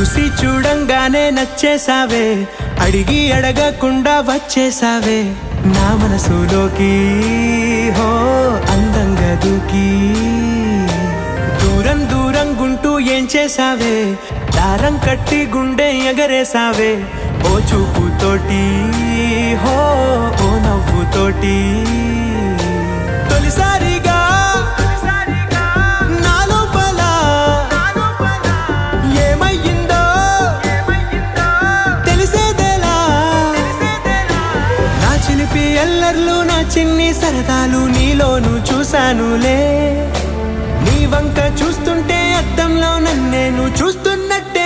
చూసి చూడంగానే నచ్చేసావే, అడిగి అడగకుండా వచ్చేసావే నా మనసులోకి. హో అందంగా దూకి దూరం దూరం గుంటూ ఏం చేసావే, దారం కట్టి గుండె ఎగరేసావే ఓ చూపుతోటి. హో ఓ నవ్వుతోటి తొలిసారిగా నా లోపల ఏమయ్యిందో తెలిసేదేలా. నా చిలిపి ఎల్లర్లు నా చిన్ని సరదాలు నీలోను చూశానులే. నీ వంక చూస్తుంటే అద్దంలో నన్నేను చూస్తున్నట్టే